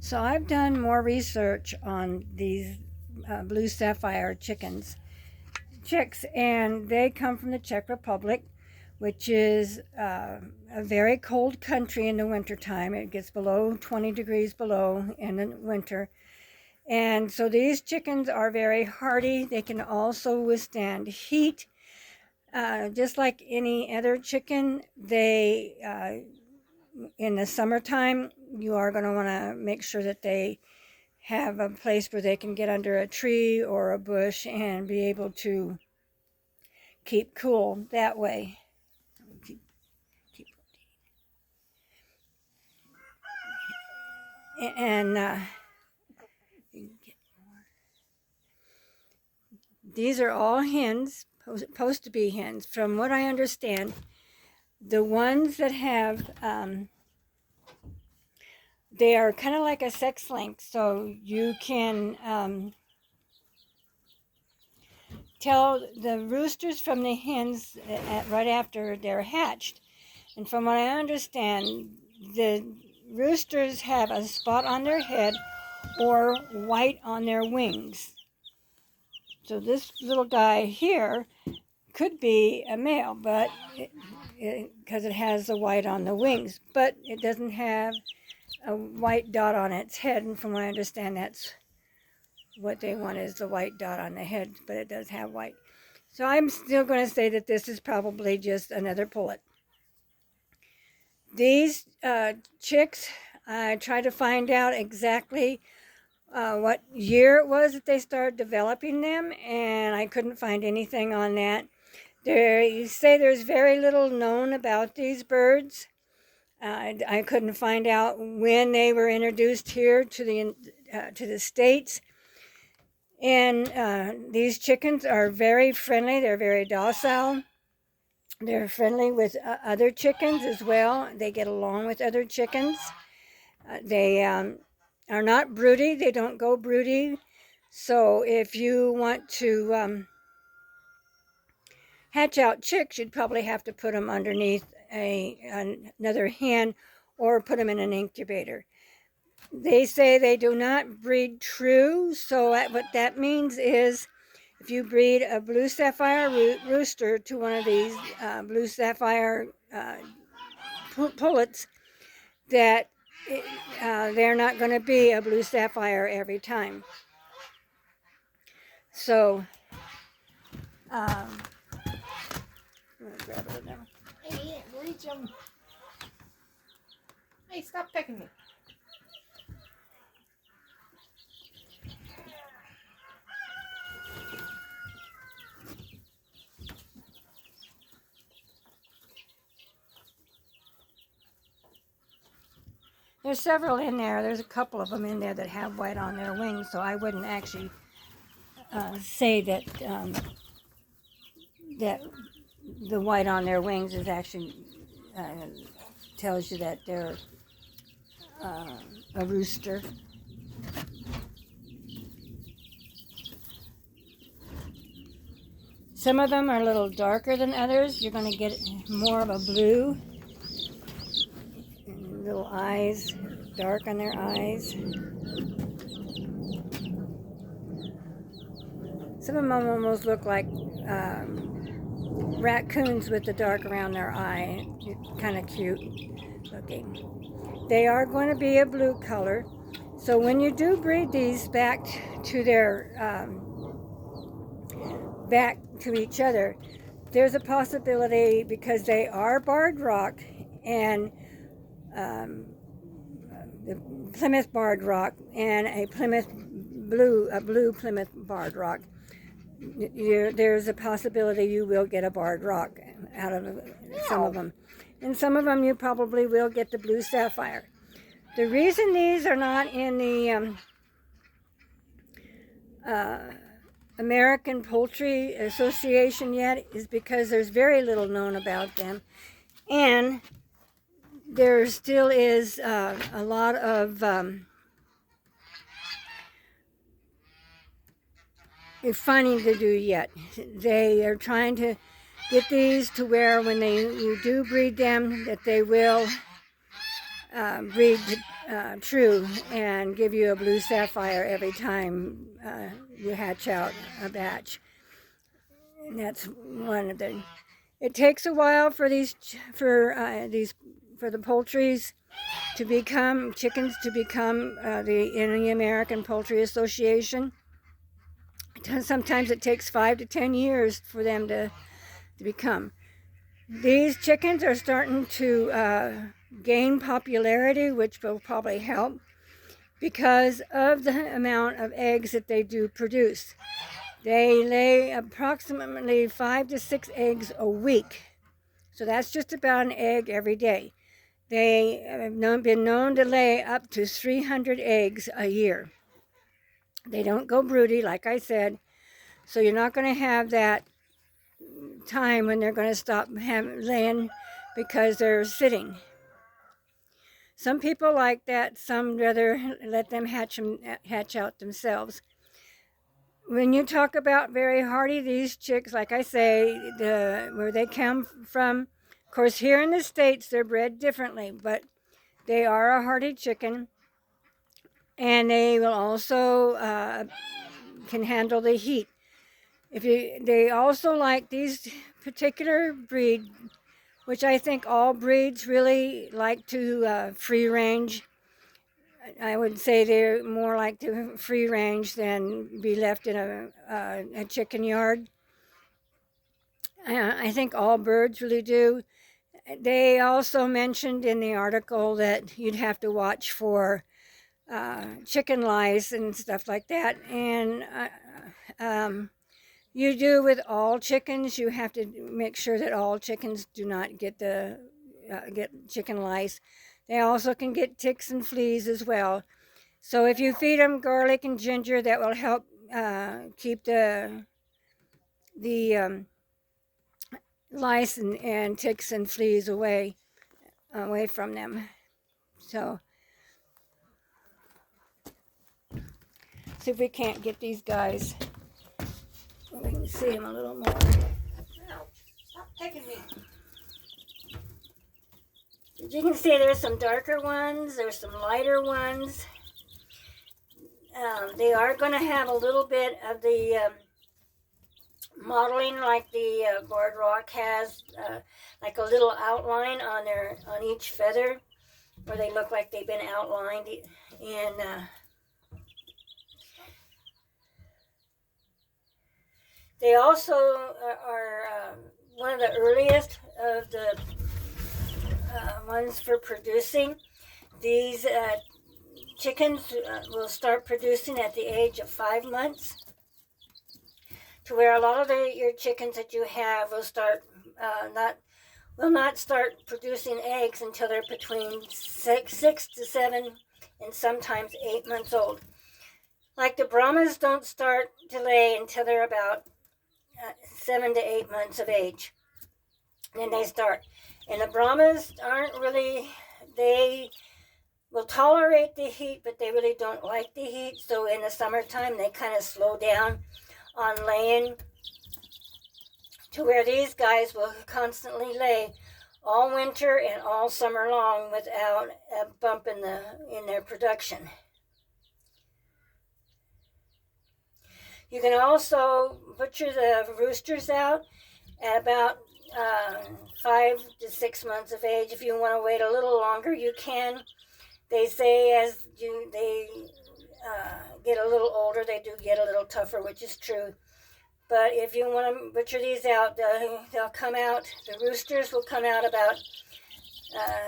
So I've done more research on these blue sapphire chicks, and they come from the Czech Republic, which is a very cold country in the wintertime. It gets below 20 degrees below in the winter. And so these chickens are very hardy. They can also withstand heat. Just like any other chicken, in the summertime, you are going to want to make sure that they have a place where they can get under a tree or a bush and be able to keep cool that way. And these are all hens, supposed to be hens. From what I understand, the ones that have, they are kind of like a sex link, so you can tell the roosters from the hens right after they're hatched. And from what I understand, the roosters have a spot on their head or white on their wings. So this little guy here could be a male, but because it has the white on the wings, but it doesn't have a white dot on its head. And from what I understand, that's what they want, is the white dot on the head, but it does have white. So I'm still going to say that this is probably just another pullet. These chicks, I tried to find out exactly what year it was that they started developing them, and I couldn't find anything on that. You say there's very little known about these birds. I couldn't find out when they were introduced here to the States. And these chickens are very friendly. They're very docile. They're friendly with other chickens as well. They get along with other chickens. They are not broody. They don't go broody. So if you want to hatch out chicks, you'd probably have to put them underneath another hen or put them in an incubator. They say they do not breed true, so what that means is if you breed a blue sapphire rooster to one of these blue sapphire pullets, that they're not going to be a blue sapphire every time. So, I'm going to grab it now. Hey, reach them. Hey, stop pecking me. There's several in there. There's a couple of them in there that have white on their wings, so I wouldn't actually say that that the white on their wings is actually tells you that they're a rooster. Some of them are a little darker than others. You're going to get more of a blue. Little eyes, dark on their eyes. Some of them almost look like raccoons with the dark around their eye. Kind of cute looking. They are going to be a blue color. So when you do breed these back to their back to each other, there's a possibility, because they are barred rock, and the Plymouth barred rock and a blue Plymouth barred rock, there's a possibility you will get a barred rock out of some of them. And some of them you probably will get the blue sapphire. The reason these are not in the American Poultry Association yet is because there's very little known about them, and there still is a lot of finding to do yet. They are trying to get these to where when you do breed them, that they will breed true and give you a blue sapphire every time you hatch out a batch. And that's one of the. It takes a while for the poultries to become chickens to become in the American Poultry Association. Sometimes it takes 5 to 10 years for them to become. These chickens are starting to gain popularity, which will probably help because of the amount of eggs that they do produce. They lay approximately 5 to 6 eggs a week. So that's just about an egg every day. They have been known to lay up to 300 eggs a year. They don't go broody, like I said, so you're not going to have that time when they're going to stop laying because they're sitting. Some people like that. Some rather let them hatch out themselves. When you talk about very hardy, these chicks, like I say, where they come from, of course, here in the States, they're bred differently, but they are a hardy chicken, and they will also can handle the heat. They also like these particular breed, which I think all breeds really like to free range. I would say they're more like to free range than be left in a chicken yard. I think all birds really do. They also mentioned in the article that you'd have to watch for chicken lice and stuff like that. And you do with all chickens. You have to make sure that all chickens do not get get chicken lice. They also can get ticks and fleas as well. So if you feed them garlic and ginger, that will help keep the lice and ticks and fleas away from them. So see if we can't get these guys. We can see them a little more. Ouch. Stop pecking me. As you can see, there's some darker ones. There's some lighter ones. They are going to have a little bit of the modeling like the barred rock has, like a little outline on each feather, where they look like they've been outlined. And they also are one of the earliest of the ones for producing. These chickens will start producing at the age of 5 months, to where a lot of your chickens that you have will not start producing eggs until they're between 6 to 7 and sometimes 8 months old. Like the Brahmas don't start to lay until they're about 7 to 8 months of age. Then they start. And the Brahmas aren't really, they will tolerate the heat, but they really don't like the heat. So in the summertime, they kind of slow down on laying, to where these guys will constantly lay all winter and all summer long without a bump in their production. You can also butcher the roosters out at about 5 to 6 months of age. If you want to wait a little longer, you can. They say as they get a little older, they do get a little tougher, which is true. But if you want to butcher these out, they'll come out. The roosters will come out about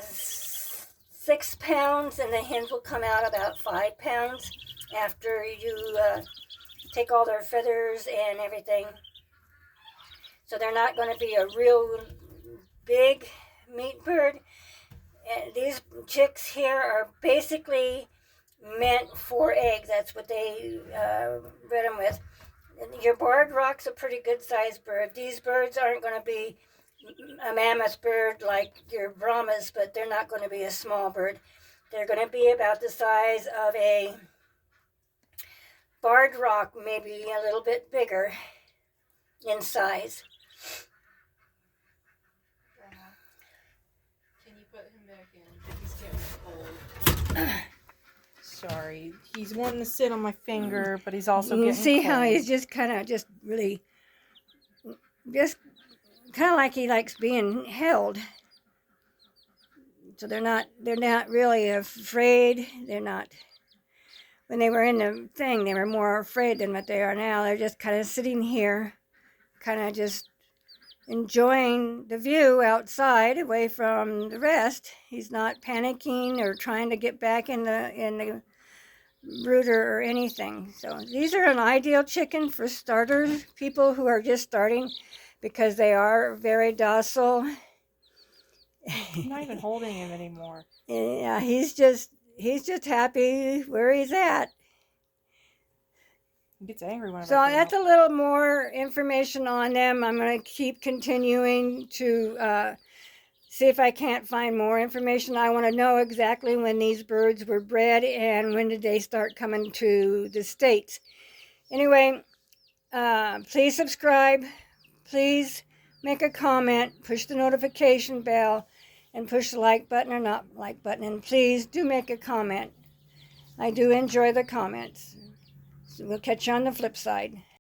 6 pounds, and the hens will come out about 5 pounds after you take all their feathers and everything. So they're not going to be a real big meat bird. These chicks here are basically meant for eggs. That's what they bred them with. Your barred rock's a pretty good sized bird. These birds aren't going to be a mammoth bird like your Brahmas, but they're not going to be a small bird. They're going to be about the size of a barred rock, maybe a little bit bigger in size. Can you put him back in? He's getting cold. Sorry, he's wanting to sit on my finger, but he's also You getting see cold. how he's just kind of really, just kind of like he likes being held. So they're not really afraid. They're not. When they were in the thing, they were more afraid than what they are now. They're just kind of sitting here, kind of just enjoying the view outside, away from the rest. He's not panicking or trying to get back in the brooder or anything. So these are an ideal chicken for starters, people who are just starting, because they are very docile. I'm not even holding him anymore. Yeah, he's just happy where he's at. He gets angry whenever So I put him that's up. a little more information on them. I'm going to keep continuing to see if I can't find more information. I want to know exactly when these birds were bred and when did they start coming to the States. Anyway, please subscribe. Please make a comment. Push the notification bell and push the like button or not like button. And please do make a comment. I do enjoy the comments. So we'll catch you on the flip side.